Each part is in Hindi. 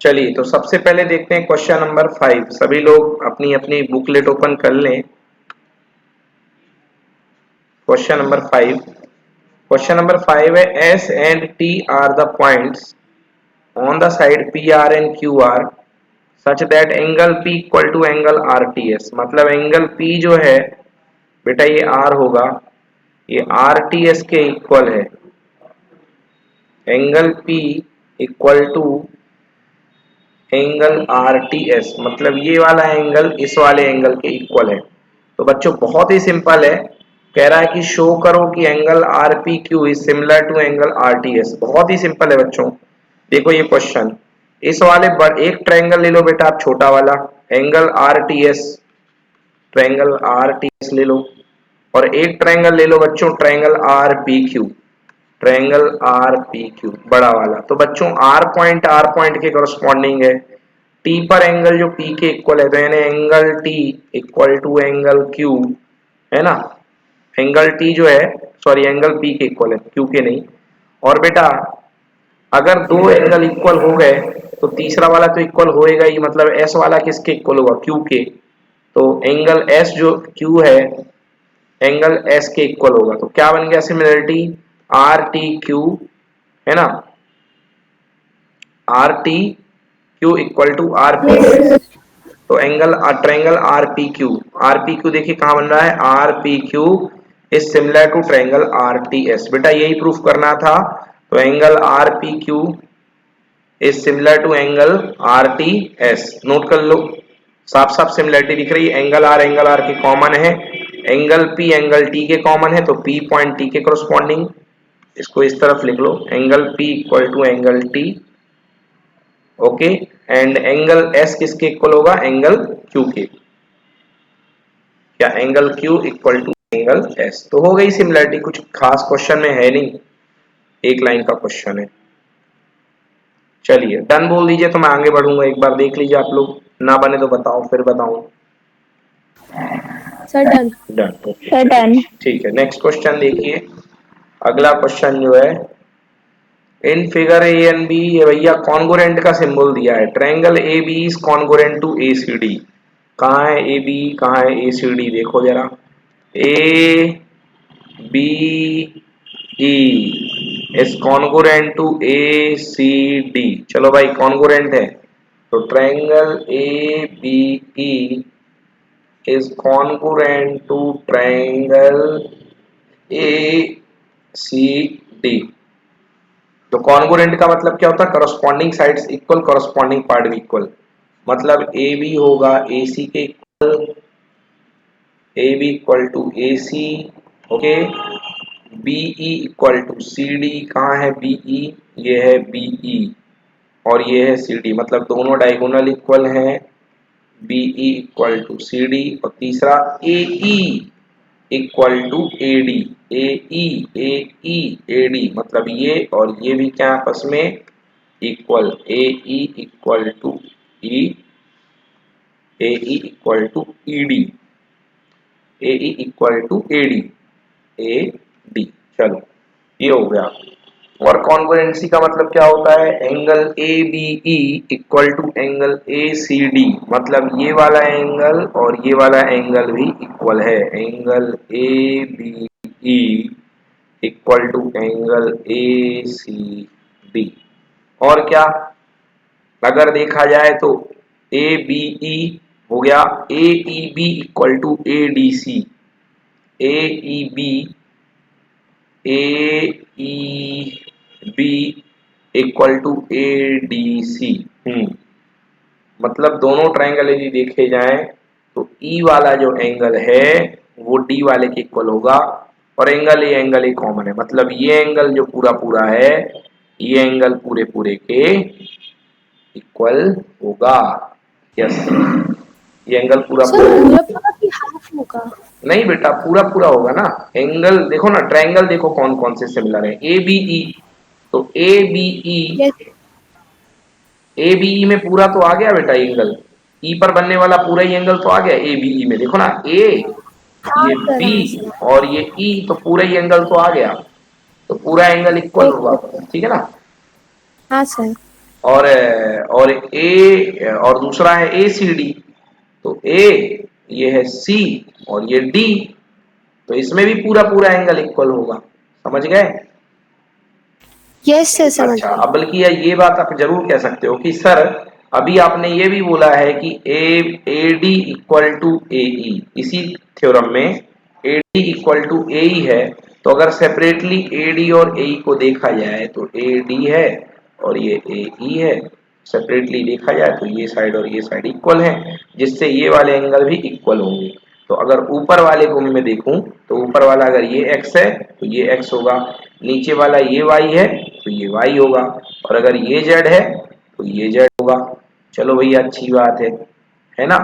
चलिए तो सबसे पहले देखते हैं क्वेश्चन नंबर 5। सभी लोग अपनी अपनी बुकलेट ओपन कर लें। Question number 5। क्वेश्चन नंबर 5 है S and T are the points on the side P R and Q R such that angle P equal to angle R T S. मतलब एंगल पी जो है बेटा ये आर होगा, ये आर टी एस के इक्वल है। Angle P equal to angle R T S, मतलब ये वाला एंगल इस वाले एंगल के इक्वल है। तो बच्चों बहुत ही सिंपल है, कह रहा है कि शो करो कि angle R P Q is similar to angle R T S. बहुत ही सिंपल है बच्चों। देखो ये क्वेश्चन, इस वाले एक ट्रायंगल ले लो बेटा आप, छोटा वाला angle R T S, triangle R T S ले लो, और एक ट्रायंगल ले लो बच्चों triangle R P Q, triangle R P Q बड़ा वाला। तो बच्चों आर पॉइंट के करस्पॉन्डिंग है, टी पर एंगल जो पी के इक्वल है, तो यानी angle T equal to angle Q, है ना। एंगल टी जो है, सॉरी एंगल पी के इक्वल है, क्यू के नहीं। और बेटा अगर दो एंगल इक्वल हो गए तो तीसरा वाला तो इक्वल होएगा ही, मतलब एस वाला किसके इक्वल होगा, क्यू के। तो एंगल एस जो क्यू है एंगल एस के इक्वल होगा। तो क्या बन गया सिमिलरिटी, आर टी क्यू, है ना, R T Q equal to R P. तो angle triangle R P Q, R P Q देखिए कहां बन रहा है, R P Q is similar to triangle R T S. बेटा यही प्रूफ करना था। तो angle R P Q is similar to angle R T S. Note कर लो, साफ साफ सिमिलरिटी दिख रही है, एंगल आर के कॉमन है, एंगल पी एंगल टी के कॉमन है, तो पी पॉइंट टी के करस्पॉन्डिंग। इसको इस तरफ लिख लो, angle P equal to angle T, okay. And angle S किसके इक्वल होगा, एंगल क्यू के, या angle Q equal to angle S. तो हो गई सिमिलरिटी, कुछ खास क्वेश्चन में है नहीं, एक लाइन का क्वेश्चन है। चलिए डन बोल दीजिए तो मैं आगे बढ़ूंगा, एक बार देख लीजिए आप लोग, ना बने तो बताओ फिर बताऊं। Sir done. Done, okay done, ठीक है। नेक्स्ट क्वेश्चन देखिए, अगला क्वेश्चन जो है, in figure A and B, ये भैया कॉन्गोरेंट का सिंबल दिया है, triangle A B is congruent to A C D. कहाँ है ए बी, कहाँ है ए सी डी, देखो जरा, A B E is congruent to A C D. चलो भाई कॉन्गोरेंट है, तो triangle A B E is congruent to triangle A C D. तो कॉन्गोरेंट का मतलब क्या होता है, corresponding sides equal, corresponding part भी इक्वल। मतलब ए बी होगा ए सी के equal, A B equal to A C, okay. BE equal to C D, कहाँ है बीई, ये है बीई, और ये है सी डी, मतलब दोनों डायगोनल इक्वल हैं, B E equal to C D. और तीसरा A E equal to A D, A E A D, मतलब ये और ये भी क्या आपस में equal, A E equal to E, A E equal to E D, A E equal to A D, A D. चलो ये हो गया। और कॉन्ग्रुएंसी का मतलब क्या होता है, angle A B E equal to angle A C D, मतलब ये वाला एंगल और ये वाला एंगल भी इक्वल है, angle A B E equal to angle A C D. और क्या, अगर देखा जाए तो ए बी ई हो गया, A E B equal to A D C, A E B, A E B equal to A D C. मतलब दोनों ट्रायंगल यदि देखे जाएं तो ई वाला जो एंगल है वो डी वाले के इक्वल होगा, और एंगल ए कॉमन है, मतलब ये एंगल जो पूरा पूरा है ये एंगल पूरे पूरे के इक्वल होगा। यस, ये एंगल पूरा सर पूरा, पूरा पूरा कि हाफ होगा? नहीं बेटा पूरा पूरा होगा ना। एंगल देखो ना, ट्रायंगल देखो कौन कौन से सिमिलर है, ए बी ई, तो A B E, yes. A B E में पूरा तो आ गया बेटा एंगल, ई पर बनने वाला पूरा ही एंगल तो आ गया ए बी ई में, देखो ना ए, हाँ ये सर, बी हाँ सर। और ये ई, तो पूरा ही एंगल तो आ गया, तो पूरा एंगल इक्वल होगा, ओके। ठीक है ना। हाँ सर। और ए और दूसरा है ACD, तो ए, ये है सी और ये डी, तो इसमें भी पूरा पूरा एंगल इक्वल होगा। समझ गए? यस सर, समझ अच्छा, गई। अब बल्कि ये बात आप जरूर कह सकते हो कि सर अभी आपने ये भी बोला है कि ए डी इक्वल टू ए ई, इसी थ्योरम में ए डी इक्वल टू ए ई है, तो अगर सेपरेटली ए डी और ए ई को देखा जाए तो ए डी है और ये ए ई है, सेपरेटली देखा जाए तो ये साइड और ये साइड इक्वल है, जिससे ये वाले एंगल भी इक्वल होंगे। तो अगर ऊपर वाले को मैं देखूं तो ऊपर वाला अगर ये x है तो ये x होगा, नीचे वाला ये y है तो ये y होगा, और अगर ये z है तो ये z होगा। चलो भैया अच्छी बात है ना।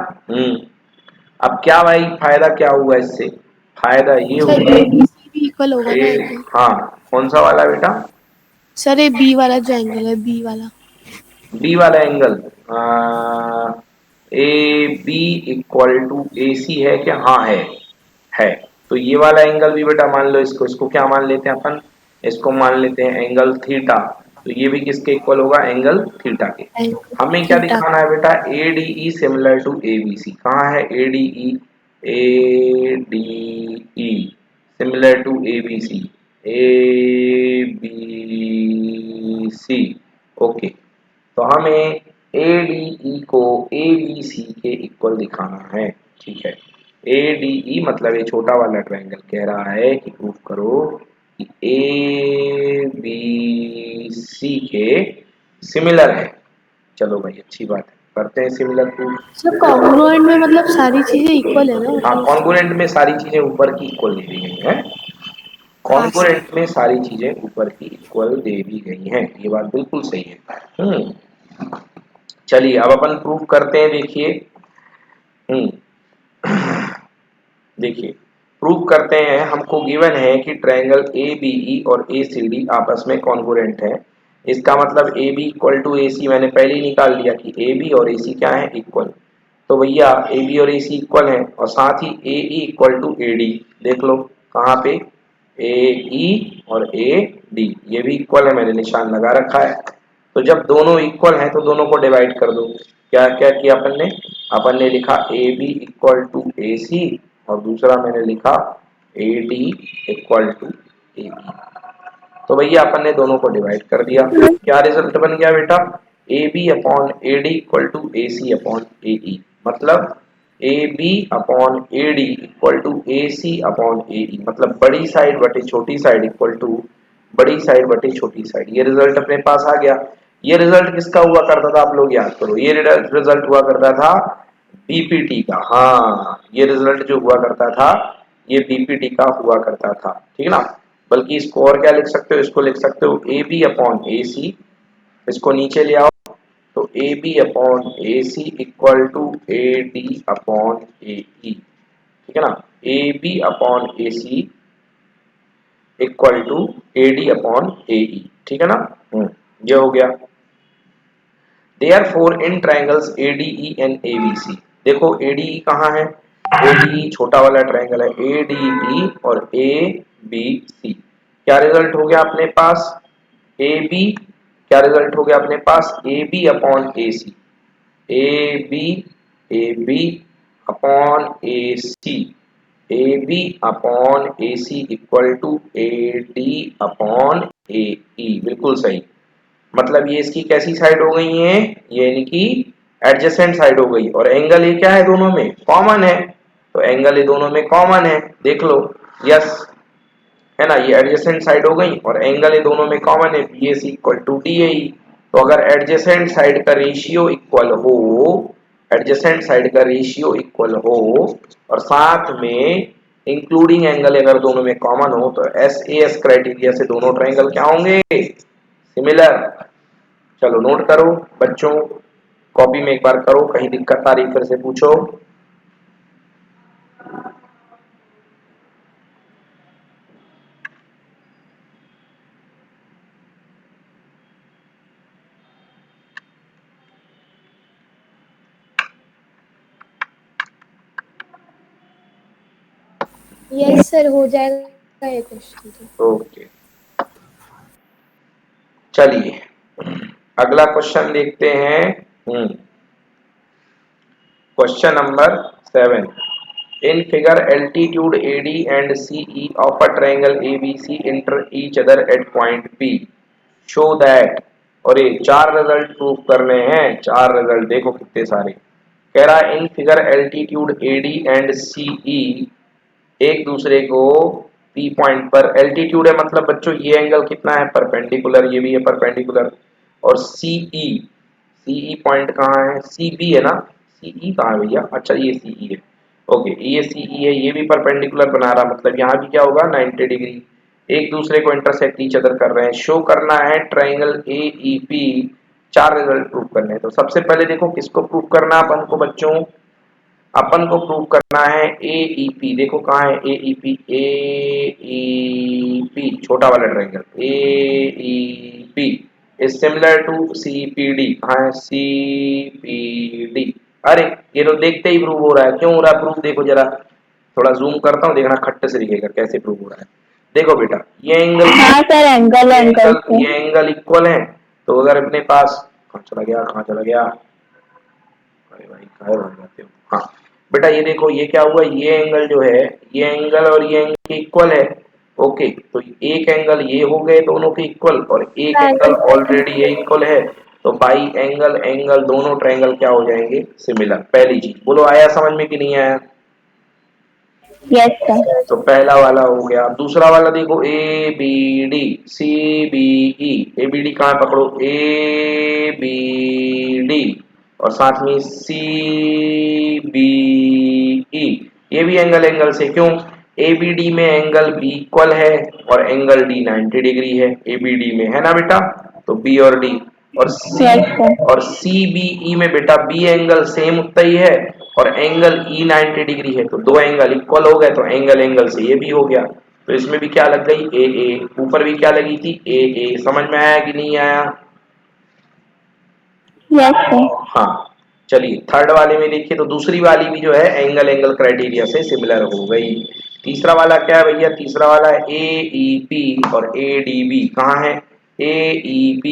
अब क्या भाई फायदा क्या हुआ इससे? फायदा ये सर हुआ ए बी सी भी इक्वल होगा ना ए, एकदम। हाँ, कौन सा वाला बेटा? सर ये बी वाला जो एंगल है, बी वाला। बी वाला angle, A B equal to A C है क्या? हाँ है। तो ये वाला एंगल भी बेटा मान लो, इसको क्या मान लेते हैं अपन? इसको मान लेते हैं एंगल थीटा। तो ये भी किसके इक्वल होगा? एंगल थीटा के। एंगल हमें क्या थीटा। दिखाना है बेटा? A D E similar to A B C. कहाँ है A D E? A D E similar to A B C, A B C. Okay, तो हमें ए डी ई को ए बी सी के इक्वल दिखाना है। ठीक है, ए डी ई मतलब ये छोटा वाला ट्रायंगल कह रहा है कि प्रूफ करो कि ए बी सी के सिमिलर है। चलो भाई अच्छी बात है, करते हैं सिमिलर प्रूफ। सर कॉन्ग्रुएंट में मतलब सारी चीजें इक्वल है ना, हाँ, मतलब उसमें। कॉन्ग्रुएंट में सारी चीजें ऊपर की इक्वल दे दी गई हैं। हाँ सर। कॉन्ग्रुएंट में सारी चीजें ऊपर की इक्वल दे दी गई हैं, ये बात बिल्कुल सही है। चलिए अब अपन प्रूफ करते हैं। देखिए, देखिए प्रूफ करते हैं। हमको गिवन है कि ट्रायंगल ए बी ई और ए सी डी आपस में कॉन्ग्रुएंट है। इसका मतलब A B equal to A सी मैंने पहले ही निकाल लिया कि ए बी और ए सी क्या है? इक्वल। तो भैया ए बी और ए सी इक्वल है, और साथ ही A E equal to A D. देख लो कहाँ पे? ए ई और ए डी ये भी इक्वल है, मैंने निशान लगा रखा है। तो जब दोनों इक्वल हैं तो दोनों को डिवाइड कर दो। क्या क्या किया अपन ने लिखा A B equal to A C, और दूसरा मैंने लिखा A D equal to A B. तो भैया अपन ने दोनों को डिवाइड कर दिया। क्या रिजल्ट बन गया बेटा? A B upon A D equal to A C upon A E, मतलब A B upon A D equal to A C upon A E, मतलब बड़ी साइड बटे छोटी साइड इक्वल टू बड़ी साइड बटे छोटी साइड। ये रिजल्ट अपने पास आ गया। ये रिजल्ट किसका हुआ करता था? आप लोग याद करो, ये रिजल्ट हुआ करता था बीपीटी का। हाँ, ये रिजल्ट जो हुआ करता था ये बीपीटी का हुआ करता था। ठीक है ना? बल्कि इसको और क्या लिख सकते हो? इसको लिख सकते हो ए बी अपॉन ए सी। इसको नीचे ले आओ तो A B upon A C equal to A D upon A E. ठीक है ना? A B upon A C equal to A D upon A E. ठीक है ना? ये हो गया। Therefore in triangles ADE and ABC, देखो ADE कहाँ है? ADE छोटा वाला ट्रायंगल है, ADE और ABC। क्या रिजल्ट हो गया अपने पास? AB, क्या रिजल्ट हो गया अपने पास? AB upon AC, AB AB upon AC, AB upon AC equal to AD upon AE। बिल्कुल सही। मतलब ये इसकी कैसी साइड हो गई है? ये इनकी एडजेसेंट साइड हो गई, और एंगल ये क्या है? दोनों में कॉमन है। तो एंगल ये दोनों में कॉमन है, देख लो। यस, है ना? ये एडजेसेंट साइड हो गई और एंगल ये दोनों में कॉमन है, B S equal to D A. तो अगर एडजेसेंट साइड का रेशियो इक्वल हो, एडजेसेंट साइड का रेशियो इक्वल हो, और साथ में इंक्लूडिंग एंगल अगर दोनों में कॉमन हो, तो एस ए एस क्राइटेरिया से दोनों ट्रायंगल क्या होंगे? सिमिलर। चलो नोट करो बच्चों, कॉपी में एक बार करो, कहीं दिक्कत आ रही फिर से पूछो। यस सर, हो जाएगा ये क्वेश्चन तो। ओके, चलिए अगला क्वेश्चन देखते हैं। Question number 7। In figure altitude AD and CE of a triangle ABC enter each other at point P. Show that। और ये 4 रिजल्ट प्रूव करने हैं। 4 रिजल्ट देखो कितने सारे। कह रहा है in figure altitude AD and CE एक दूसरे को P पॉइंट पर, एल्टीट्यूड है मतलब बच्चों ये एंगल कितना है, परपेंडिकुलर, ये भी है परपेंडिकुलर। और CE पॉइंट कहाँ है, CB है ना, CE कहाँ है भैया, अच्छा ये CE है, ओके ये CE है, ये भी परपेंडिकुलर बना रहा, मतलब यहाँ भी क्या होगा 90 डिग्री, एक दूसरे को इंटरसेक्ट ईच अदर कर रहे हैं। शो करना है ट्राइंगल AEP। 4 रिजल्ट प्रूव करने हैं। तो सबसे पहले देखो किसको प्रूव करना है अपन को बच्चों, अपन को प्रूव करना है AEP। देखो कहाँ है AEP, AEP छोटा वाला triangle AEP is similar to CPD। कहाँ है CPD। अरे ये तो देखते ही प्रूव हो रहा है। क्यों हो रहा है प्रूव, देखो जरा थोड़ा जूम करता हूँ, देखना खट्टे से दिखेगा कैसे प्रूव हो रहा है। देखो बेटा ये एंगल, हाँ सर, ये एंगल इक्वल है। तो अगर अपने पास, कहाँ चला गया, कहाँ चला गया, अरे भाई कहाँ भाग जाते हो। हाँ बेटा ये देखो ये क्या हुआ, ये एंगल जो है, ये एंगल और ये एंगल इक्वल है। ओके तो एक एंगल ये हो गए दोनों के इक्वल, और एक एंगल ऑलरेडी ये इक्वल है। तो बाई एंगल एंगल दोनों ट्रायंगल क्या हो जाएंगे, सिमिलर। पहली चीज बोलो, आया समझ में कि नहीं आया। Yes sir. तो पहला वाला हो गया। दूसरा वाला देखो ABD CBE, ABD कहाँ पकड़ो ABD, और साथ में CBE, ये भी एंगल एंगल से। क्यों, ABD में एंगल B इक्वल है और एंगल D 90 डिग्री है ABD में, है ना बेटा। तो B और D, और CBE में बेटा B एंगल सेम उतना ही है और एंगल E 90 डिग्री है। तो दो एंगल इक्वल हो गए, तो एंगल एंगल से ये भी हो गया। तो इसमें भी क्या लग गई AA, ऊपर भी क्या लगी थी AA। समझ में आया कि नहीं आया। Yes sir. हाँ चलिए थर्ड वाले में देखिए, तो दूसरी वाली भी जो है एंगल एंगल क्राइटेरिया से सिमिलर हो गई। तीसरा वाला क्या है भैया, तीसरा वाला है AEP और ADB। कहाँ है AEP,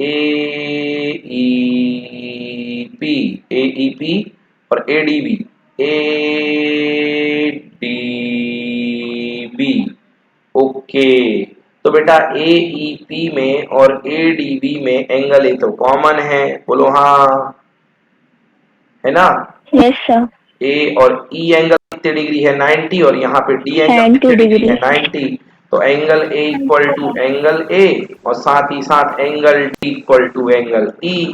AEP, AEP और ADB, ADB। ओके तो बेटा AEP में और ADB में एंगल ए तो कॉमन है, बोलो हाँ, है ना। Yes sir. ए और E एंगल कितने डिग्री है 90, और यहाँ पे D एंगल कितने डिग्री है 90। तो angle A equal to angle A और साथ ही साथ angle D equal to angle E।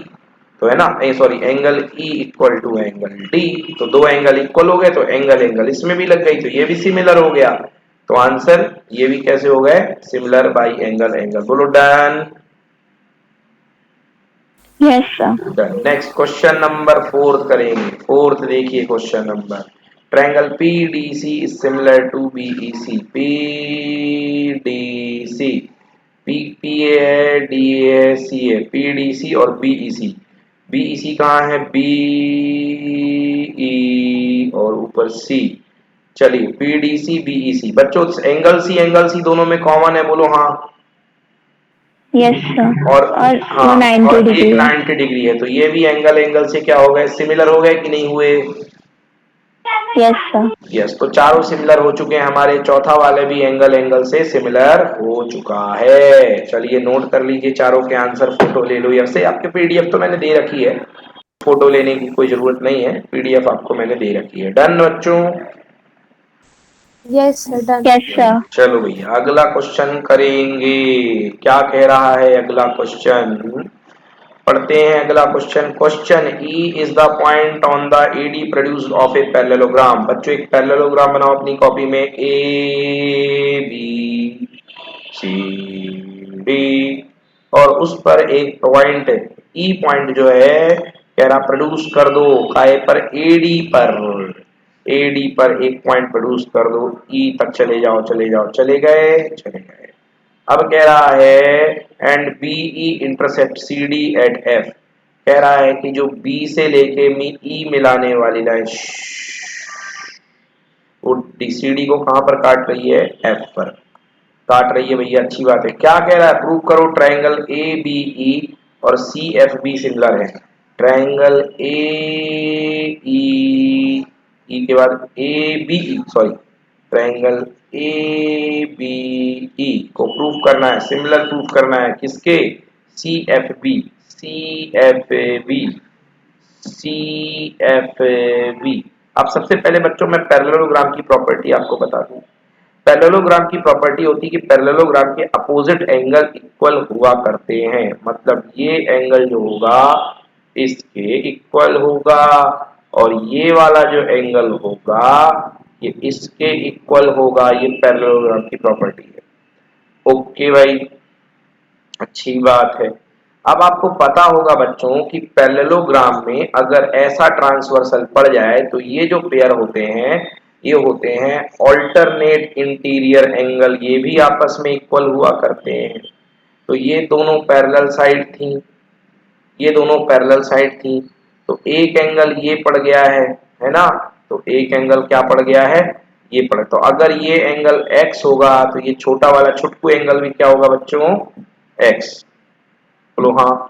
तो है ना, sorry angle E equal to angle D। तो दो एंगल इक्वल हो गए, तो एंगल एंगल इसमें भी लग गई, तो ये भी सिमिलर हो गया। तो आंसर ये भी कैसे हो गए, सिमिलर बाई एंगल एंगल। बोलो done. Yes sir. Next question number 4 करेंगे। 4 देखिए question number, triangle PDC is similar to BEC। PDC PA है, DA है, C है, PDC और BEC। BEC कहाँ है BE और ऊपर C। चलिए PDC BEC बच्चों एंगल C दोनों में कॉमन है, बोलो हाँ। Yes sir. और वो हाँ 90 और डिग्री एक है। 90 डिग्री है। तो ये भी एंगल एंगल से क्या हो गए, सिमिलर हो गए कि नहीं हुए। Yes sir. यस तो चारों सिमिलर हो चुके हैं हमारे। चौथा वाले भी एंगल एंगल से सिमिलर हो चुका है। चलिए नोट कर लीजिए चारों के आंसर, फोटो ले लो। ऐसे आपके PDF तो मैंने दे रखी है, फोटो लेने की कोई जरूरत नहीं है, PDF आपको मैंने दे रखी है। डन बच्चों। Yes sir done. Yes sir. चलो भैया अगला क्वेश्चन करेंगे। क्या कह रहा है अगला क्वेश्चन, पढ़ते हैं अगला question. Question E is the point on the AD produced of a parallelogram. बच्चों एक पैरेललोग्राम बनाओ अपनी कॉपी में, ABCD, और उस पर एक पॉइंट E पॉइंट जो है कह रहा प्रोड्यूस कर दो, काय पर AD पर, AD पर एक पॉइंट प्रोड्यूस कर दो। E तक चले जाओ चले जाओ, चले गए चले गए। अब कह रहा है and BE intercept CD at F। कह रहा है कि जो B से लेके E मिलाने वाली लाइन वो CD को कहां पर काट रही है, F पर काट रही है भैया, अच्छी बात है। क्या कह रहा है, प्रूव करो ट्रायंगल ABE और सी एफ बी सिमिलर है। ट्रायंगल ए ई के बाद A B E, sorry, triangle A B E को प्रूव करना है, सिमिलर प्रूव करना है किसके, C F B, C F B, C F B. अब सबसे पहले बच्चों मैं पैरेललोग्राम की प्रॉपर्टी आपको बता दूं। पैरेललोग्राम की प्रॉपर्टी होती है कि पैरेललोग्राम के अपोजिट एंगल इक्वल हुआ करते हैं, मतलब ये एंगल जो होगा इसके इक्वल होगा और ये वाला जो एंगल होगा ये इसके इक्वल होगा। ये पैरेललोग्राम की प्रॉपर्टी है। ओके भाई, अच्छी बात है। अब आपको पता होगा बच्चों कि पैरेललोग्राम में अगर ऐसा ट्रांसवर्सल पड़ जाए तो ये जो पेयर होते हैं ये होते हैं ऑल्टरनेट इंटीरियर एंगल, ये भी आपस में इक्वल हुआ करते हैं। तो ये दोनों पैरेलल साइड थी, ये दोनों पैरेलल साइड थी, तो एक एंगल ये पड़ गया है ना, तो एक एंगल क्या पड़ गया है, ये पड़। तो अगर ये एंगल x होगा तो ये छोटा वाला छुटकू एंगल भी क्या होगा बच्चों, x। बोलो हाँ।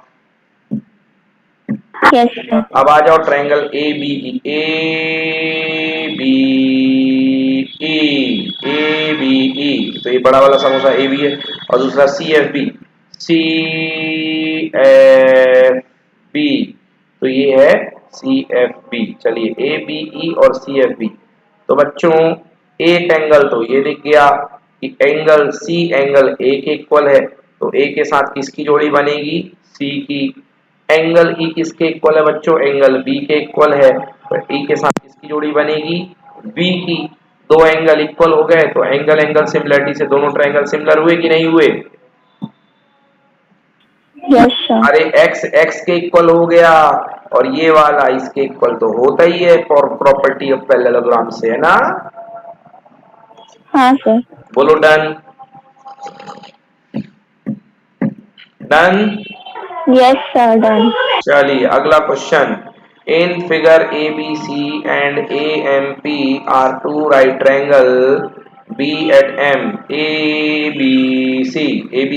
Yes sir. अब आ जाओ triangle A B E, A B E, तो ये बड़ा वाला समोसा ए बी है और दूसरा C F B, C F B, तो ये है सी एफ बी। चलिए ए बी ई और सी एफ बी, तो बच्चों एक एंगल तो ये दिख गया कि एंगल सी एंगल ए के इक्वल है, तो ए के साथ किसकी जोड़ी बनेगी, सी की। एंगल ई किसके इक्वल है बच्चों, एंगल बी के इक्वल है, तो ई के साथ किसकी जोड़ी बनेगी, बी की। दो एंगल इक्वल हो गए तो एंगल एंगल सिमिलरिटी से दोनों ट्रायंगल सिमिलर हुए कि नहीं हुए। Yes sir. अरे x x के इक्वल हो गया और ये वाला इसके इक्वल तो होता ही है फॉर प्रॉपर्टी ऑफ पैरेललोग्राम से, है ना। हाँ सर। बोलो done. Done. Yes sir, done. चलिए अगला question. In figure A B C and A M P are two right triangle B at M, A B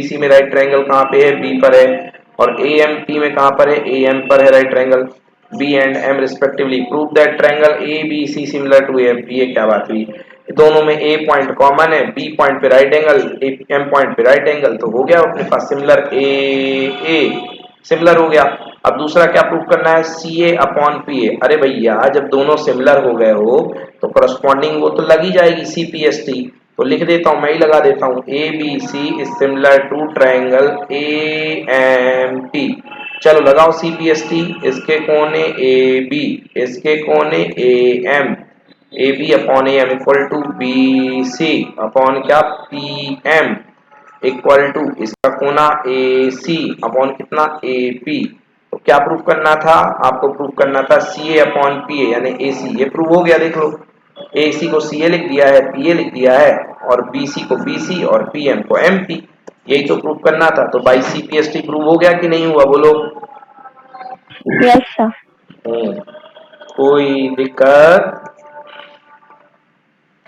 C में राइट ट्रायंगल कहाँ पे है, बी पर है, और ए एम पी में कहाँ पर है, ए एम पर है right triangle, B and M respectively. Prove that triangle A B C similar to A M P. ये क्या बात हुई, दोनों में ए पॉइंट कॉमन है, बी पॉइंट पे राइट एंगल, एम पॉइंट पे राइट एंगल, तो हो गया अपने पास सिमिलर ए सिमिलर हो गया। अब दूसरा क्या प्रूव करना है, सी ए अपॉन पी ए। अरे भैया जब दोनों सिमिलर हो गए हो तो करस्पॉन्डिंग वो तो लगी जाएगी सी पी एस टी, तो लिख देता हूं, मैं ही लगा देता हूं, A B C is similar to triangle A M P. चलो लगाओ सी पी एस टी, इसके कोने ए बी, इसके कोने A M, A B upon A M equal to B C upon क्या, पी एम इक्वल टू इसका कोना ए सी अपॉन कितना, ए पी। तो क्या प्रूफ करना था आपको, प्रूफ करना था C A upon P A यानी ए सी। ये प्रूव हो गया, देख लो, ए सी को सी ए लिख दिया है, पी ए लिख दिया है, और बी सी को बी सी और पी एम को एम पी, यही तो प्रूफ करना था। तो by C P S T prove हो गया कि नहीं हुआ, बोलो। Yes sir. कोई दिक्कत,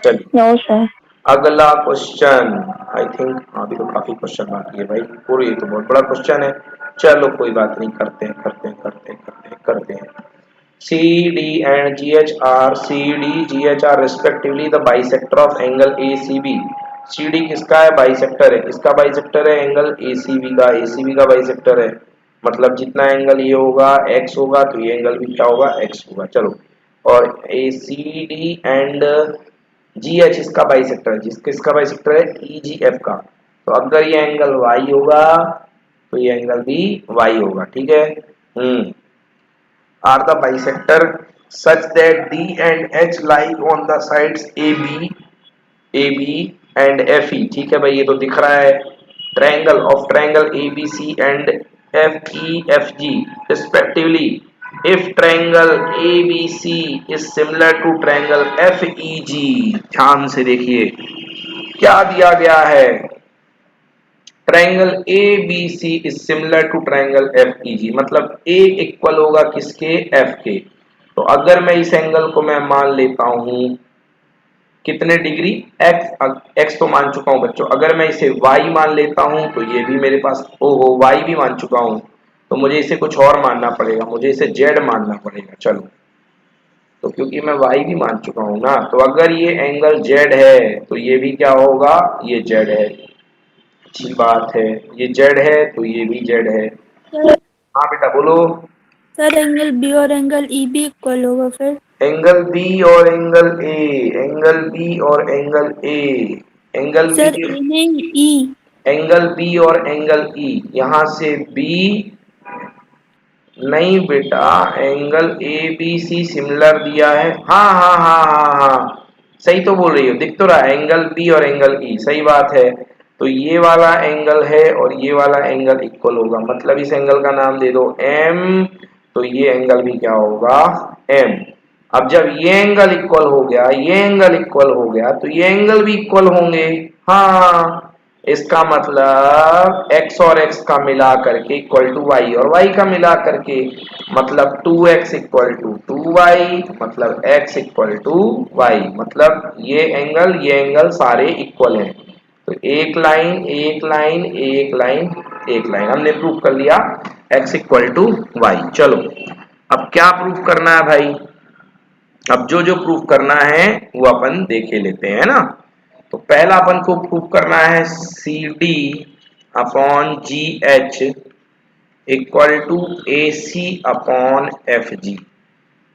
चलिए नो सर। अगला क्वेश्चन। आई थिंक अभी तो काफी क्वेश्चन बाकी है भाई, पूरी ये तो बहुत बड़ा क्वेश्चन है। चलो कोई बात नहीं, करते हैं। C D and G H R, C D G H R respectively the bisector of angle A C B. C D किसका है, बाइसेक्टर है, किसका बाइसेक्टर है, एंगल ए सी बी का, ए सी बी का बाइसेक्टर है। मतलब जितना एंगल ये होगा एक्स होगा तो ये एंगल भी क्या होगा, एक्स होगा। चलो, और A C D and G H इसका बाइसेक्टर है, किसका बाइसेक्टर है, ई जी एफ का। तो अगर ये एंगल वाई होगा तो ये एंगल भी वाई होगा, ठीक है। R the bisector such that D and H lie on the sides A B and F E. ठीक है भाई, ये तो दिख रहा है। Triangle of triangle A B C and F E F G respectively. If triangle ABC is similar to triangle FEG, ध्यान से देखिए क्या दिया गया है, triangle ABC is similar to triangle FEG, मतलब A इक्वल होगा किसके, F के। तो अगर मैं इस एंगल को मैं मान लेता हूं कितने डिग्री, x तो मान चुका हूं बच्चों, अगर मैं इसे y मान लेता हूं तो ये भी मेरे पास, ओहो y भी मान चुका हूं, तो मुझे इसे कुछ और मानना पड़ेगा, मुझे इसे जेड मानना पड़ेगा। चलो, तो क्योंकि मैं वाई भी मान चुका हूं ना, तो अगर ये एंगल जेड है तो ये भी क्या होगा, ये जेड है। अच्छी बात है, ये जेड है तो ये भी जेड है। सर हाँ बेटा बोलो। सर एंगल बी और एंगल ई भी इक्वल होगा फिर? एंगल बी और एंगल ए, एंगल बी और angle A, angle sir B, A नहीं ई। एंगल बी और एंगल ई, यहां से बी नहीं बेटा, angle A B C similar दिया है। हाँ हाँ हाँ हाँ हाँ, सही तो बोल रही हो, दिख तो रहा है एंगल बी और एंगल ई, सही बात है। तो ये वाला एंगल है और ये वाला एंगल इक्वल होगा, मतलब इस एंगल का नाम दे दो एम, तो ये एंगल भी क्या होगा, एम। अब जब ये एंगल इक्वल हो गया, ये एंगल इक्वल हो गया, तो ये एंगल भी इक्वल होंगे। हाँ, इसका मतलब x और x का मिला करके इक्वल टू y, और y का मिला करके मतलब 2x इक्वल टू 2y, मतलब x इक्वल टू y, मतलब ये एंगल सारे इक्वल हैं। तो एक लाइन एक लाइन एक लाइन एक लाइन, हमने प्रूव कर लिया x इक्वल टू y। चलो, अब क्या प्रूव करना है भाई, अब जो जो प्रूव करना है वो अपन देखे लेते हैं ना। तो पहला अपन को प्रूव करना है C D upon G H equal to A C upon F G.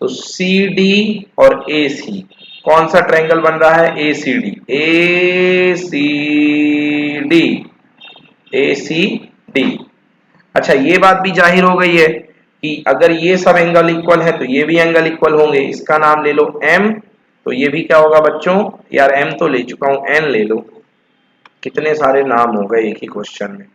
तो सी डी और ए सी, कौन सा ट्रायंगल बन रहा है, ए C D, A C D, A C D. अच्छा, ये बात भी जाहिर हो गई है कि अगर ये सब एंगल इक्वल है तो ये भी एंगल इक्वल होंगे। इसका नाम ले लो m, तो ये भी क्या होगा बच्चों, यार m तो ले चुका हूं, n ले लो। कितने सारे नाम हो गए एक ही क्वेश्चन में।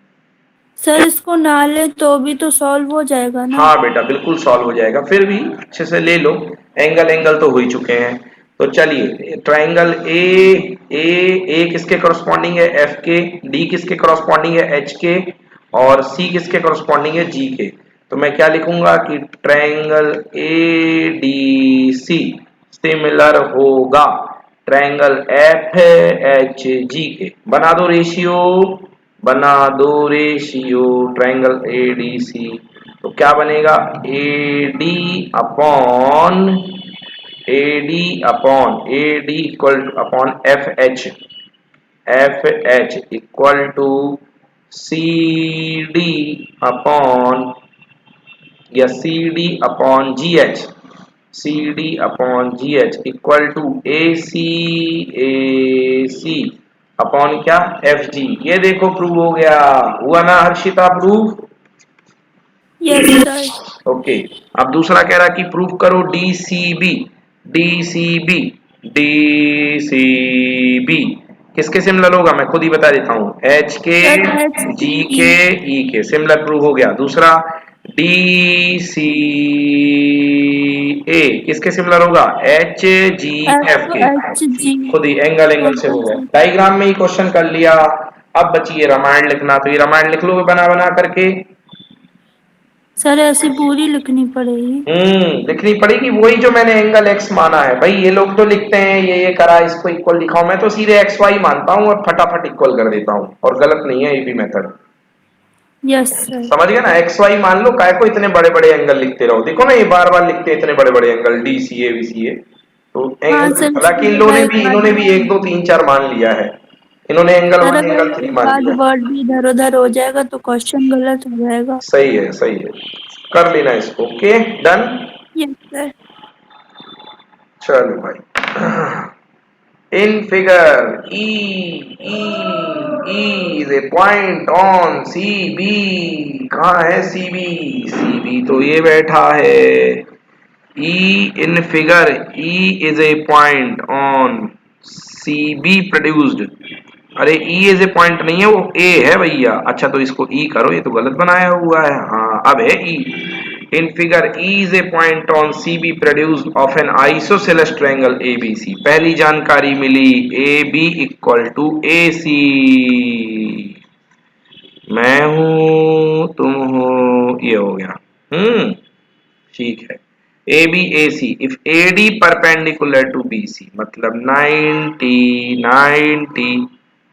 सर इसको ना ले तो भी तो सॉल्व हो जाएगा ना? हाँ बेटा बिल्कुल सॉल्व हो जाएगा, फिर भी अच्छे से ले लो, एंगल एंगल तो हो ही चुके हैं। तो चलिए, ट्राइंगल ए किसके करस्पॉन्डिंग है, एफ के, डी किसके करस्पॉन्डिंग है, एच के, और सी किसके करस्पॉन्डिंग है, जी के। तो मैं क्या लिखूंगा कि triangle A D C similar होगा ट्राइंगल एफ एच जी के। बना दो रेशियो, बना दो ratio, triangle A D C. तो क्या बनेगा, A D upon A D equal upon F H equal to C D upon, या C D upon G H, C D upon G H equal to A C upon क्या, एफ जी। ये देखो प्रूव हो गया, हुआ ना Harshita prove. Yes sir. Okay, अब दूसरा कह रहा कि प्रूव करो D C B, D C B, D C B किसके सिमिलर होगा, मैं खुद ही बता देता हूं, एच के, सर एच जी ई के, ई के सिमिलर प्रूव हो गया। दूसरा डी सी ए किसके सिमिलर होगा, एच जी एफ एफ के, एच जी। खुद ही एंगल एंगल से हो गया। डायग्राम में ही क्वेश्चन कर लिया। अब बची ये रामायण लिखना, तो ये रामायण लिख लोगे बना बना करके। सर ऐसी पूरी लिखनी पड़ेगी? लिखनी पड़ेगी, वही जो मैंने एंगल एक्स माना है भाई। ये लोग तो लिखते हैं ये करा, इसको इक्वल लिखा हूं, मैं तो सीधे एक्स वाई मानता हूं और फटाफट इक्वल कर देता हूं, और गलत नहीं है ये भी मेथड। Yes sir. समझ गए ना, एक्स वाई मान लो, काय को इतने बड़े बड़े एंगल लिखते रहो, देखो ना ये बार बार लिखते हैं इतने बड़े बड़े angle, D C A B C A. तो हाँ एंगल, सर हालांकि इसकी जगह एक इन्होंने भी एक दो तीन चार मान लिया है, इन्होंने एंगल सर वन अगर एंगल थ्री एक मान आध लिया। वर्ड भी इधर उधर हो जाएगा तो क्वेश्चन गलत हो जाएगा। सही है सही है, कर लेना इसको। Okay done. Yes sir. चलो भाई, in figure E is a point on CB। कहाँ है CB, CB तो ये बैठा है। in figure E is a point on CB produced। अरे E is a point नहीं है, वो A है भैया। अच्छा तो इसको E करो, ये तो गलत बनाया हुआ है। हाँ अब है E। In figure E is a point on CB produced of an isosceles triangle ABC। पहली जानकारी मिली, AB इक्वल टू AC। मैं हूं तुम हो, ये हो गया। ठीक है। AB AC if AD perpendicular to BC, मतलब 90 90।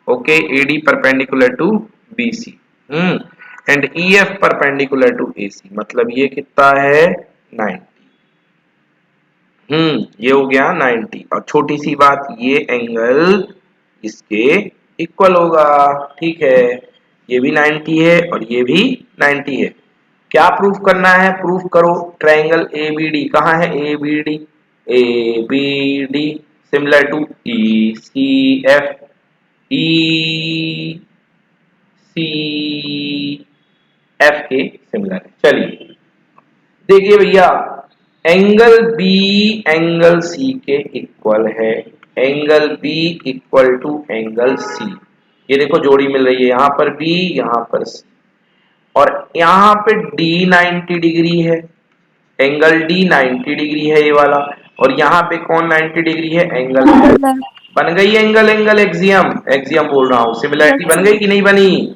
ओके, AD perpendicular to BC। And EF perpendicular to AC, मतलब ये कितना है 90। ये हो गया 90। और छोटी सी बात, ये एंगल इसके इक्वल होगा। ठीक है, ये भी 90 है और ये भी 90 है। क्या प्रूफ करना है? प्रूफ करो ट्रायंगल ABD। कहाँ है ABD? ABD similar to ECF, ECF के सिमिलर है। चलिए देखिए भैया, एंगल B एंगल C के इक्वल है। Angle B equal to angle C। ये देखो जोड़ी मिल रही है, यहां पर B, यहां पर C, और यहां पे D 90 डिग्री है, एंगल D 90 डिग्री है ये वाला, और यहाँ पे कौन 90 डिग्री है? Angle F। बन गई एंगल एंगल एक्सियम, एक्सियम बोल रहा हूं, सिमिलरिटी बन गई कि नहीं बनी?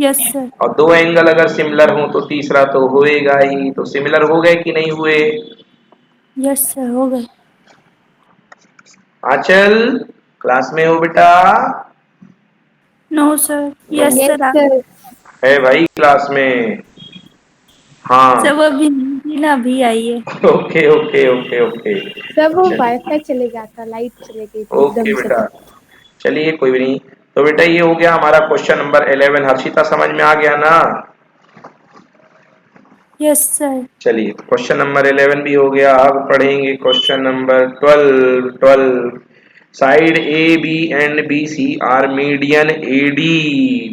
Yes sir. और दो एंगल अगर सिमिलर हो तो तीसरा तो होएगा ही। तो सिमिलर हो गए कि नहीं हुए? यस सर हो गए। आंचल क्लास में हो बेटा? No sir. Yes yes sir sir. है भाई क्लास में? हाँ। सब अभी नहीं ना, अभी आई है। Okay okay okay okay. Sir वो वाईफाई चले गया था, लाइट चले गई थी ओके एकदम से। बेटा, चलिए कोई भी नहीं। तो बेटा ये हो गया हमारा क्वेश्चन नंबर 11। हर्षिता समझ में आ गया ना? Yes sir. चलिए क्वेश्चन नंबर 11 भी हो गया। अब पढ़ेंगे question number 12। Side A B and B C are median AD।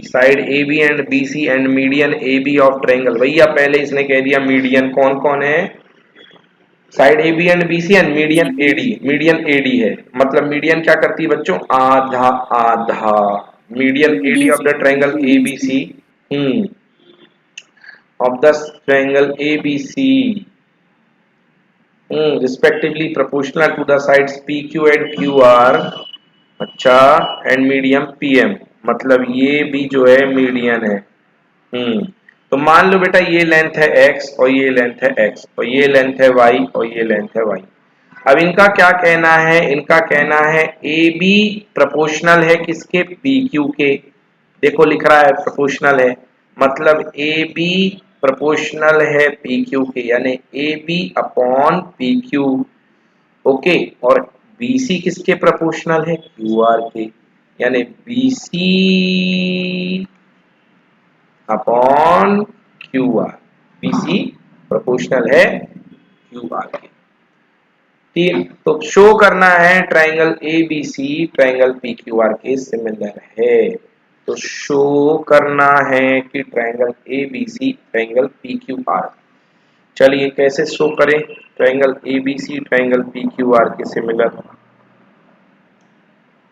Side A B and B C and median AB of triangle. भैया पहले इसने कह दिया मीडियन कौन कौन है। Side A B and B C and median AD। Median AD है, मतलब मीडियन क्या करती है बच्चों? आधा आधा। Median AD of the triangle ABC of the triangle ABC, respectively proportional to the sides PQ and QR। अच्छा, एंड मीडियम PM, मतलब ये भी जो है मीडियन है। तो मान लो बेटा ये लेंथ है X और ये लेंथ है X और ये लेंथ है Y और ये लेंथ है Y। अब इनका क्या कहना है? इनका कहना है AB प्रोपोर्शनल है किसके? PQ के। देखो लिख रहा है प्रोपोर्शनल है, मतलब AB प्रोपोर्शनल है PQ के, यानी AB अपॉन PQ। ओके, और BC किसके प्रोपोर्शनल है? QR के, यानी BC upon QR। BC proportional है QR के। ठीक, तो शो करना है ट्रायंगल ABC ट्रायंगल PQR के सिमिलर है। तो शो करना है कि ट्रायंगल ABC ट्रायंगल PQR। चलिए कैसे शो करें ट्रायंगल ABC ट्रायंगल PQR के similar?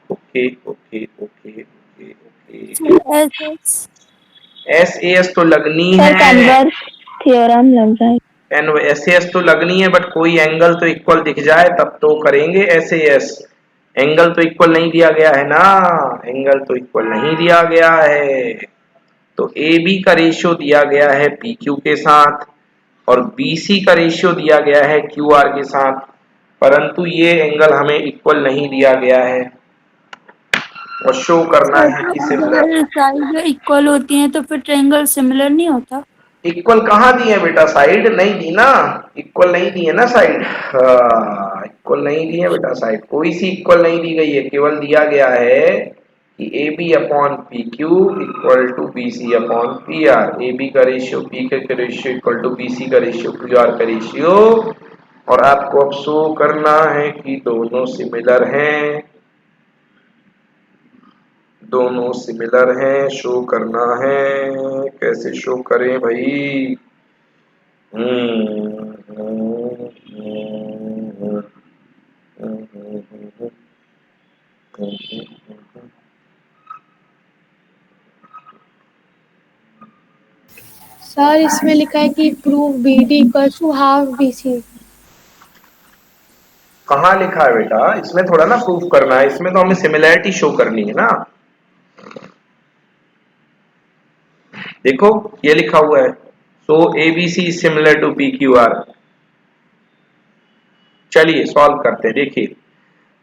Okay okay okay okay okay. SAS तो लगनी है, थ्योरम लग जाए। SAS तो लगनी है, बट कोई एंगल तो इक्वल दिख जाए तब तो करेंगे SAS। एंगल तो इक्वल नहीं दिया गया है ना, एंगल तो इक्वल नहीं दिया गया है। तो AB का रेशियो दिया गया है PQ के साथ और BC का रेशियो दिया गया है QR के साथ, परंतु ये एंगल हमें इक्वल नहीं दिया गया है और शो करना है कि सिमिलर। अगर साइड इक्वल होती हैं तो फिर ट्रायंगल सिमिलर नहीं होता। इक्वल कहाँ दी है बेटा? साइड नहीं दी ना, इक्वल नहीं दी है ना साइड। इक्वल नहीं दी है बेटा साइड, कोई सी इक्वल नहीं दी गई है। केवल दिया गया है कि AB upon PQ equal to BC upon PR। AB का रेशियो PQ का रेशियो इक्वल टू BC का रेशियो QR का रेशियो। और आपको अब शो करना है कि दोनों सिमिलर हैं, दोनों सिमिलर हैं, शो करना है। कैसे शो करें भाई? सर इसमें लिखा है कि prove BD equal to half BC। कहाँ लिखा है बेटा? इसमें थोड़ा ना प्रूफ करना है, इसमें तो हमें सिमिलैरिटी शो करनी है ना। देखो ये लिखा हुआ है, सो ABC सिमिलर टू PQR। चलिए सॉल्व करते हैं। देखिए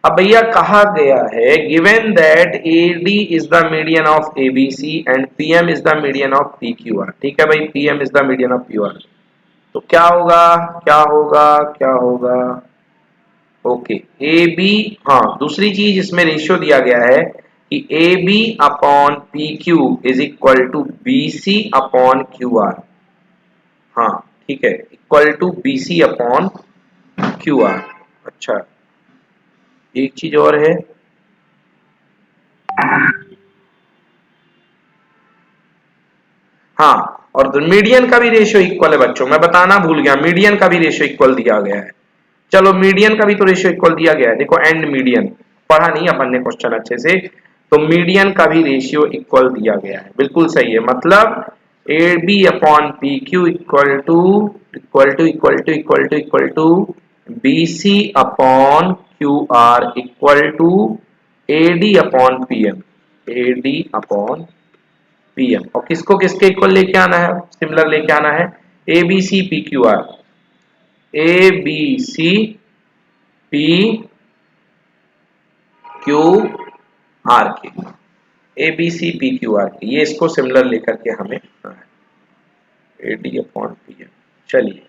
अब भैया कहा गया है given that AD is the median of ABC and PM is the median of PQR। ठीक है भाई, PM is the median of QR। तो क्या होगा, क्या होगा, क्या होगा? ओके, AB, हाँ दूसरी चीज इसमें रेशियो दिया गया है कि AB upon PQ is equal to BC upon QR। हाँ ठीक है, equal to BC upon QR। अच्छा, एक चीज और है, हाँ, और मीडियन का भी रेशियो इक्वल है बच्चों, मैं बताना भूल गया, मीडियन का भी रेशियो इक्वल दिया गया है। चलो मीडियन का भी तो रेशियो इक्वल दिया गया है, देखो एंड मीडियन, पढ़ा नहीं अपन ने क्वेश्चन अच्छे से, तो मीडियन का भी रेशियो इक्वल दिया गया है, बिल्कुल सही है। मतलब AB upon PQ equal to equal to equal to equal to equal to BC upon QR equal to AD upon PM, AD upon PM। और किसको किसके इक्वल लेके आना है, सिमिलर लेके आना है, ABC PQR, ABC PQR के, ABC PQR के, ये इसको सिमिलर लेकर के हमें AD अपॉन PM। चलिए,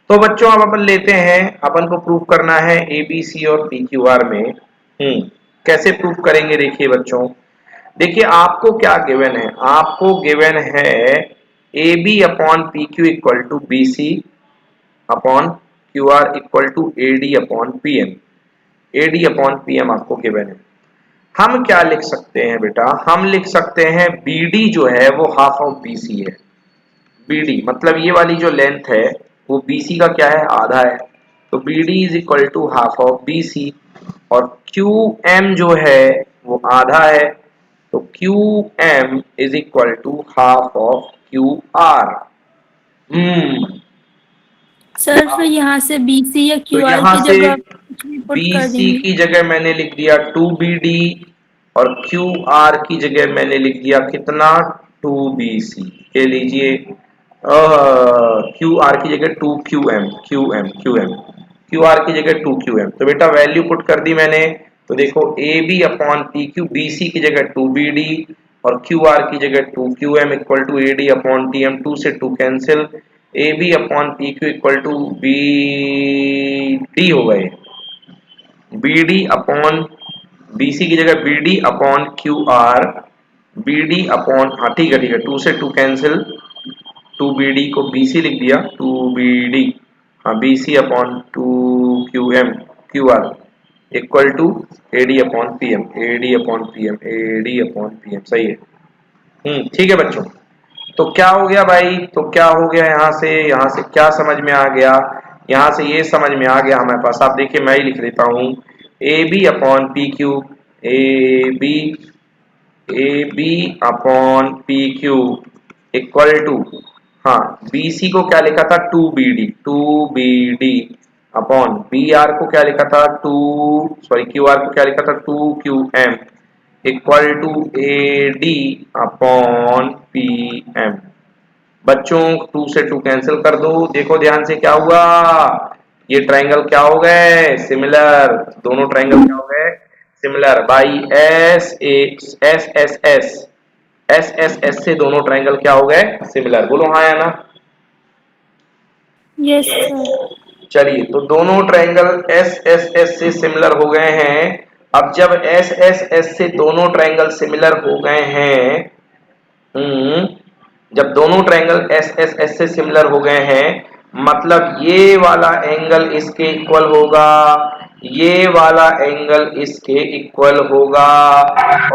तो बच्चों अब अपन लेते हैं, अपन को प्रूव करना है ABC और PQR में। कैसे प्रूव करेंगे, देखिए बच्चों, देखिए आपको क्या गिवन है, आपको गिवन है AB upon PQ equal to BC upon QR equal to AD upon PM, AD upon PM आपको गिवन है। हम क्या लिख सकते हैं बेटा, हम लिख सकते हैं BD जो है वो हाफ ऑफ BC है। BD मतलब ये वाली जो लेंथ है वो BC का क्या है, आधा है, तो BD is equal to half of BC। और QM जो है वो आधा है, तो QM is equal to half of QR। Sir फिर यहाँ से BC या तो QR यहां की से जगह कुछ भी पुट कर BC देंगे। की जगह मैंने लिख दिया 2BD और QR की जगह मैंने लिख दिया कितना, 2BC। के लीजिए QR की जगह 2QM, QR की जगह 2QM। तो बेटा वैल्यू पुट कर दी मैंने, तो देखो AB अपॉन PQ, BC की जगह 2BD और QR की जगह 2QM equal to AD upon TM, 2 से 2 cancel, AB upon PQ equal to BD हो गए, BD अपॉन BC की जगह BD upon QR, BD upon, हाँ ठीक है 2 से 2 कैंसिल, 2BD को BC लिख दिया, 2BD, हाँ BC upon 2QM QR equal to AD upon PM, AD upon PM, AD upon PM, सही है। ठीक है बच्चों, तो क्या हो गया भाई, तो क्या हो गया, यहाँ से क्या समझ में आ गया, यहाँ से ये समझ में आ गया हमारे पास, आप देखिए मैं ही लिख देता हूँ, AB upon PQ, AB upon PQ equal to, हाँ BC को क्या लिखा था, 2BD अपॉन BR को क्या लिखा था, QR को क्या लिखा था, 2QM equal to AD upon PM। बच्चों 2 से 2 कैंसिल कर दो, देखो ध्यान से क्या हुआ, ये ट्रायंगल क्या हो गए, सिमिलर, दोनों ट्रायंगल क्या हो गए, सिमिलर बाई एस से दोनों ट्रायंगल क्या हो गए, सिमिलर। बोलो हाँ या ना। Yes sir. चलिए, तो दोनों ट्रायंगल एस से सिमिलर हो गए हैं। अब जब एस से दोनों ट्रायंगल सिमिलर हो गए हैं, जब दोनों ट्रायंगल एस से सिमिलर हो गए हैं, मतलब ये वाला एंगल इसके इक्वल होगा, ये वाला एंगल इसके इक्वल होगा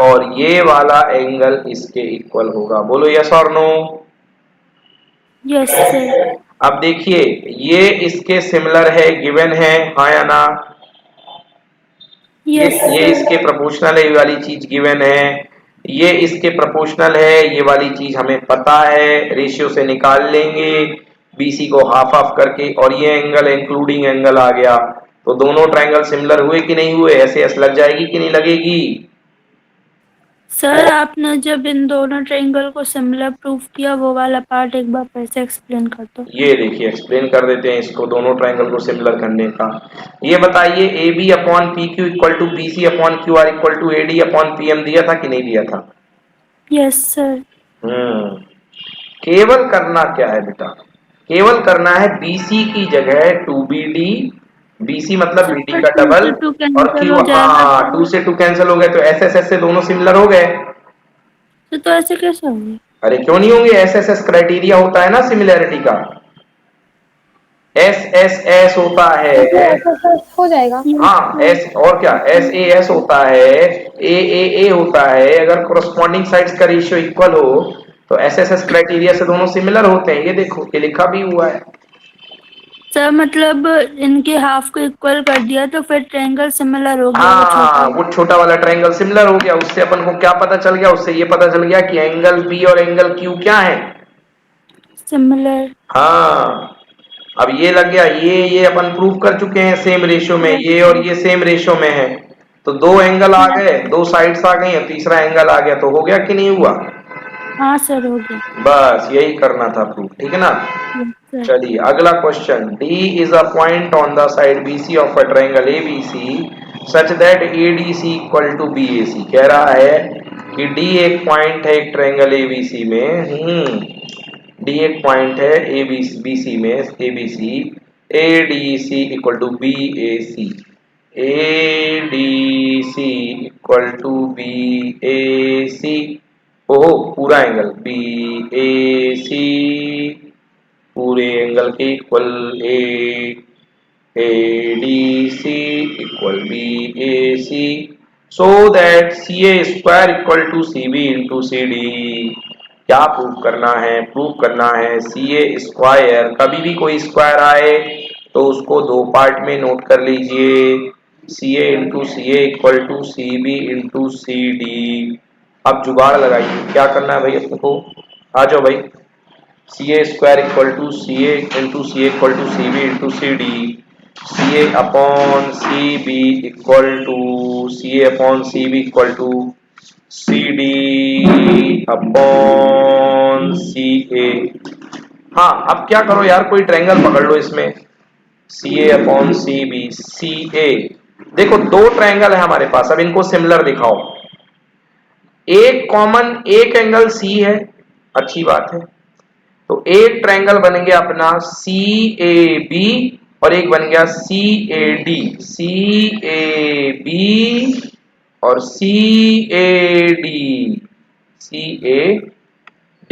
और ये वाला एंगल इसके इक्वल होगा। बोलो यस और नो। Yes sir. अब देखिए ये इसके सिमिलर है, गिवन है, हाँ या ना। यस ये सर। इसके प्रोपोर्शनल है, ये वाली चीज गिवन है, ये इसके प्रोपोर्शनल है, ये वाली चीज हमें पता है, रेशियो से निकाल लेंगे BC को हाफ हाफ करके, और ये एंगल इंक्लूडिंग एंगल आ गया, तो दोनों ट्रायंगल सिमिलर हुए कि नहीं हुए, ऐसे एस लग जाएगी कि नहीं लगेगी। सर आपने जब इन दोनों ट्रायंगल को सिमिलर प्रूफ किया वो वाला पार्ट एक बार फिर से एक्सप्लेन कर दो। ये देखिए एक्सप्लेन कर देते हैं इसको, दोनों ट्रायंगल को सिमिलर करने का। ये बताइए A B upon P Q equal to B C upon Q R equal to A D upon P M दिया था कि नहीं दिया था? Yes sir. केवल करना क्या है बेटा, केवल करना है बीसी की जगह 2BD, बीसी मतलब बीडी सर का 2 डबल, से 2 और कैंसिल क्यू, हो जाएगा हाँ 2 से 2 कैंसिल हो गए तो एस एस एस से दोनों सिमिलर हो गए। तो ऐसे कैसे होंगे? अरे क्यों नहीं होंगे, एस एस एस क्राइटेरिया होता है ना सिमिलैरिटी का, एस एस एस होता है, तो फिर ऐसा हो जाएगा। हाँ एस और क्या, एस ए एस होता है, ए होता है, अगर कोरस्पॉन्डिंग साइड्स का रेशियो इक्वल हो तो एस एस एस क्राइटेरिया से दोनों सिमिलर होते हैं। ये देखो ये लिखा भी हुआ है। सर मतलब इनके हाफ को इक्वल कर दिया तो फिर ट्रायंगल सिमिलर हो गया वो छोटा। हाँ वो छोटा वाला ट्रायंगल सिमिलर हो गया, उससे अपन को क्या पता चल गया, उससे ये पता चल गया कि एंगल बी और एंगल क्यू क्या है, सिमिलर। हाँ। अब ये लग गया, ये अपन प्रूव कर चुके हैं सेम रेशियो में, यस ये और ये सेम रेशियो में है, तो दो एंगल आ गए, दो साइड्स आ गई, तीसरा एंगल आ गया, तो हो गया कि नहीं हुआ? हाँ सर हो गया। बस यही करना था प्रूफ, ठीक है ना। Yes sir. चलिए अगला question, D is a point on the side BC of a triangle ABC such that ADC equal to BAC। कह रहा है कि D एक पॉइंट है एक ट्रायंगल ABC में, D एक पॉइंट है ABC में, ABC, ADC equal to BAC, ADC equal to BAC, ओहो पूरा एंगल BAC पूरे एंगल के इक्वल, ADC equal BAC, so that CA square equal to CB into CD। क्या प्रूव करना है? प्रूव करना है CA स्क्वायर, कभी भी कोई स्क्वायर आए तो उसको दो पार्ट में नोट कर लीजिए, CA into CA equal to CB into CD। अब जुगाड़ लगाइए, क्या करना है भाई अपने को, आ जाओ भाई, CA square equal to CA into CA equal to CB into CD, CA upon CB equal to CA upon CB equal to CD upon CA। हाँ अब क्या करो यार, कोई ट्रायंगल पकड़ लो इसमें, CA अपॉन CB, CA, देखो दो ट्रायंगल है हमारे पास, अब इनको सिमिलर दिखाओ, एक कॉमन एक एंगल C है, अच्छी बात है, तो एक ट्रायंगल बन गया अपना CAB और एक बन गया CAD, CAB और CAD, CAD,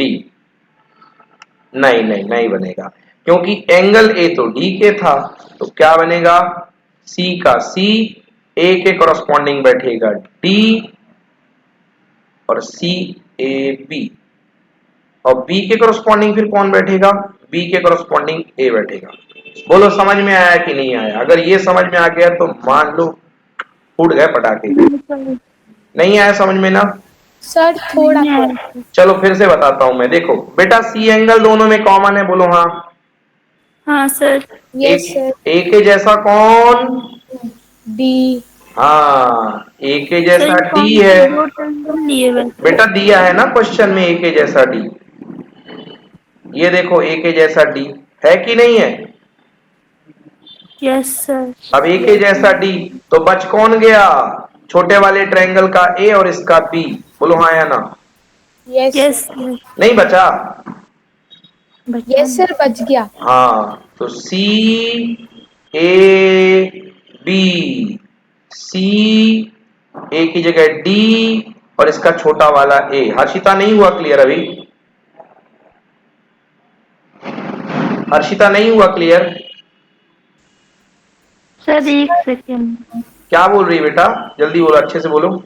नहीं नहीं नहीं बनेगा, क्योंकि एंगल A तो D के था, तो क्या बनेगा, C का C, A के कॉरस्पॉन्डिंग बैठेगा D और CAB, और B के कॉरस्पॉन्डिंग फिर कौन बैठेगा, B के कॉरस्पॉन्डिंग A बैठेगा। बोलो समझ में आया कि नहीं आया? अगर ये समझ में आ गया तो मान लो फूट गए पटाखे। नहीं आया समझ में ना? सर थोड़ा थोड़ा। चलो फिर से बताता हूं मैं, देखो बेटा C एंगल दोनों में कॉमन है, बोलो हाँ। हाँ सर। Yes sir. A के जैसा कौन? डी। हाँ A के सर जैसा ये D कौन है, से दो ट्रायंगल लिए वैसे? बेटा दिया है ना क्वेश्चन में A के जैसा D, ये देखो A के जैसा D है कि नहीं है? Yes sir. अब A के जैसा D, तो बच कौन गया, छोटे वाले ट्रायंगल का A और इसका B, बोलो हाँ या ना? Yes yes sir. सर। नहीं बचा? यस सर बच गया। हाँ तो C A B, C A की जगह D और इसका छोटा वाला A। हर्षिता नहीं हुआ क्लियर अभी? हर्षिता नहीं हुआ क्लियर? सर एक सेकेंड। क्या बोल रही है बेटा, जल्दी बोलो, अच्छे से बोलो।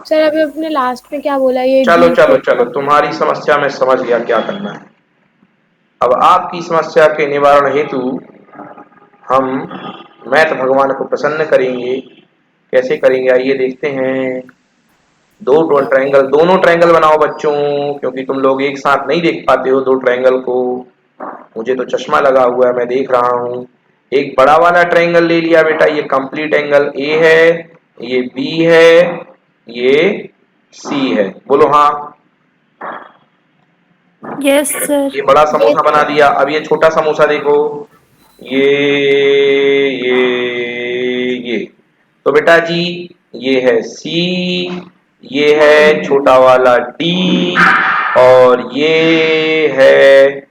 सर अभी अपने लास्ट में क्या बोला, ये चलो डी चलो को। चलो, तुम्हारी समस्या मैं समझ गया क्या करना है। अब आपकी समस्या के निवारण हेतु हम मैथ भगवान को प्रसन्न करेंगे। कैसे करेंगे आइए देखते हैं। दोनों ट्रायंगल बनाओ बच्चों, क्योंकि तुम लोग एक साथ नहीं देख पाते हो दो ट्रायंगल को, मुझे तो चश्मा लगा हुआ है मैं देख रहा हूँ। एक बड़ा वाला ट्रायंगल ले लिया बेटा, ये कंप्लीट एंगल A है, ये B है, ये सी है, बोलो हाँ। Yes sir. ये बड़ा समोसा बना दिया, अब ये छोटा समोसा देखो, ये ये तो बेटा जी ये है सी, ये है छोटा वाला डी, और ये है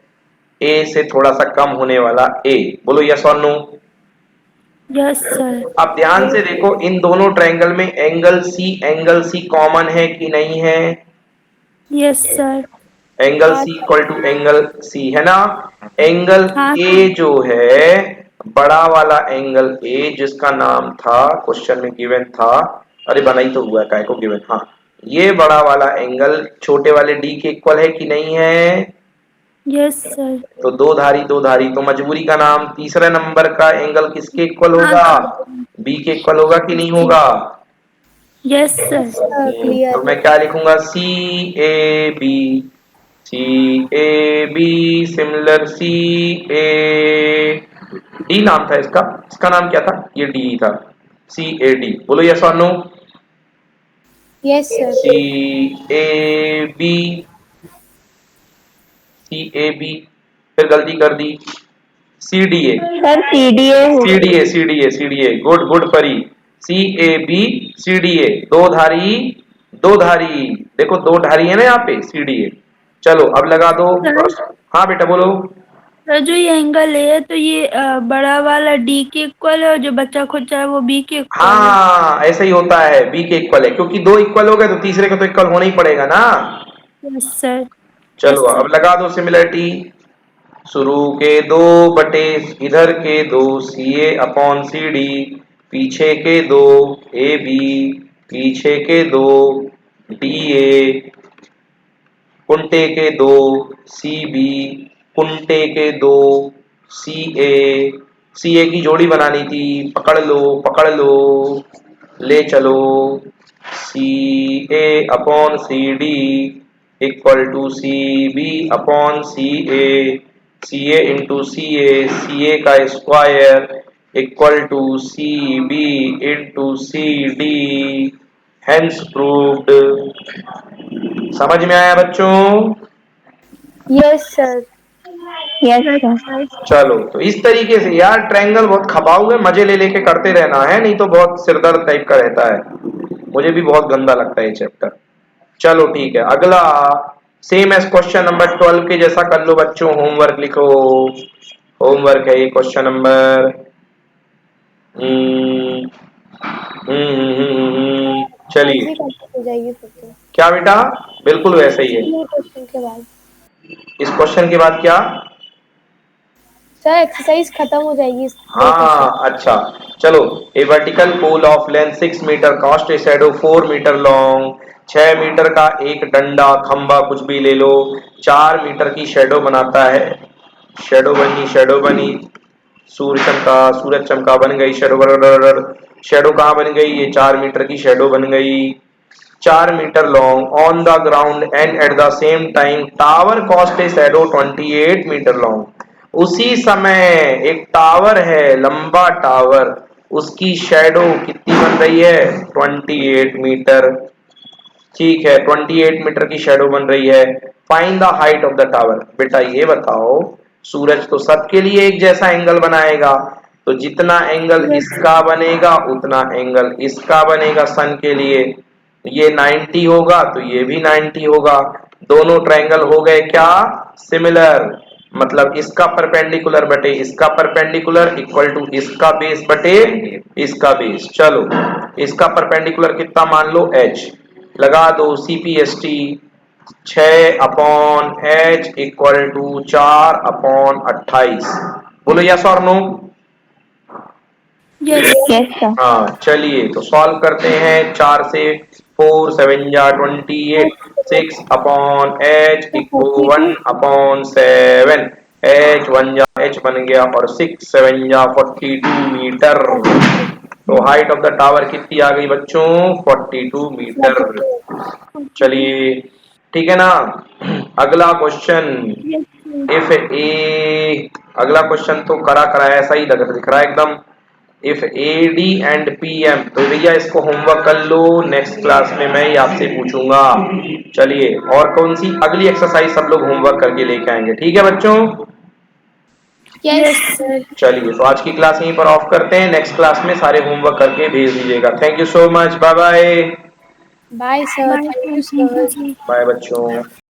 ए से थोड़ा सा कम होने वाला ए। बोलो यस और नो। Yes sir. अब ध्यान से देखो, इन दोनों ट्रायंगल में एंगल सी कॉमन है कि नहीं है? Yes sir. Angle C equal to angle C है ना। एंगल हाँ ए जो है, बड़ा वाला एंगल ए जिसका नाम था क्वेश्चन में गिवन था, अरे बना ही तो हुआ है, काय को गिवन, हाँ, ये बड़ा वाला एंगल छोटे वाले डी के इक्वल है कि नहीं है? Yes sir. तो दो धारी, तो मजबूरी का नाम तीसरे नंबर का एंगल किसके इक्वल हाँ होगा? सर। बी के इक्वल होगा कि नहीं जी। होगा? Yes sir. क्लियर। तो मैं क्या लिखूंगा? C A B, C A B similar C A D नाम था इसका, इसका नाम क्या था? ये डी था, सी ए डी। बोलो यस और no. Yes sir. C A B, C A B, फिर गलती कर दी, C D A, sir C D A C D A, C D A, C D A, good good Pari. C A B C D ए, दो धारी, देखो दो धारी है ना यहाँ पे, सी डी ए। चलो अब लगा दो। सर। हाँ बेटा बोलो। सर जो ये एंगल है तो ये बड़ा वाला डी के इक्वल है और जो बच्चा खुचा है वो बी के इक्वल है। हाँ ऐसा ही होता है, बी के इक्वल है, क्योंकि दो इक्वल हो गए तो तीसरे का तो इक्वल होना ही पड़ेगा ना। Yes sir. चलो यस अब सर। लगा दो सिमिलरिटी। शुरू के दो बटे इधर के दो सी ए अपॉन सी डी, पीछे के दो ए बी, पीछे के दो डी ए, कुंटे के दो सी बी, कुंटे के दो सी ए, सी ए की जोड़ी बनानी थी, पकड़ लो, ले चलो। C A upon C D equal to C B upon C A into C A का square equal to C B into C D, hence proved. समझ में आया बच्चों? Yes sir. Yes sir. चलो तो इस तरीके से यार ट्रायंगल बहुत खपाऊ है, मजे ले लेके करते रहना है, नहीं तो बहुत सिरदर्द टाइप का रहता है, मुझे भी बहुत गंदा लगता है ये चैप्टर। चलो ठीक है, अगला सेम एज क्वेश्चन नंबर 12 के जैसा कर लो बच्चों, होमवर्क लिखो। होमवर्क है ये क्वेश्चन नंबर चलिए। हो जाएगी फिर तो। क्या बेटा? बिल्कुल वैसे ही है। क्वेश्चन के बाद इस क्वेश्चन के बाद क्या? सर एक्सरसाइज खत्म हो जाएगी। हाँ अच्छा, चलो। A vertical pole of length 6 metre cast a shadow 4 metre long, 6 metre का एक डंडा खंबा कुछ भी ले लो, 4 मीटर की शैडो बनाता है। शैडो बनी, सूरज चमका, बन गई शैडो। शैडो कहाँ बन गई? ये 4 मीटर की शैडो बन गई, 4 metre long on the ground and at the same time tower cast a shadow 28 metre long. उसी समय एक टावर है, लंबा टावर, उसकी शैडो कितनी बन रही है? 28 मीटर। ठीक है, 28 मीटर की शैडो बन रही है। Find the height of the tower. बेटा ये बताओ, सूरज तो सबके लिए एक जैसा एंगल बनाएगा, तो जितना एंगल इसका बनेगा उतना एंगल इसका बनेगा सन के लिए। ये 90 होगा तो ये भी 90 होगा। दोनों ट्रायंगल हो गए क्या? सिमिलर। मतलब इसका परपेंडिकुलर बटे इसका परपेंडिकुलर इक्वल टू इसका बेस बटे इसका बेस। चलो इसका परपेंडिकुलर कितना मान लो? h। लगा दो CPST, 6 upon h equal to 4 upon 28। बोलो यस और नो। Yes sir. हाँ चलिए तो सॉल्व करते हैं। 4 से 4 7 जा 28, 6 upon h equal 1 upon 7, h 1 जा h बन गया और 6 7 जा 42 मीटर। तो हाइट ऑफ द टावर कितनी आ गई बच्चों? 42 मीटर। चलिए ठीक है ना। अगला क्वेश्चन, इफ ए, अगला क्वेश्चन तो करा ऐसा ही दिख रहा है एकदम। इफ AD एंड PM, तो भैया इसको होमवर्क कर लो, नेक्स्ट क्लास में मैं ही आपसे पूछूंगा। चलिए, और कौन सी अगली एक्सरसाइज सब लोग होमवर्क करके लेके आएंगे, ठीक है बच्चों? Yes sir. चलिए, तो आज की क्लास यहीं पर ऑफ करते हैं, नेक्स्ट क्लास में सारे होमवर्क करके भेज दीजिएगा। Thank you so much, bye bye. Bye sir, bye thank sir, you thank you sir. Sir. Bye बच्चों।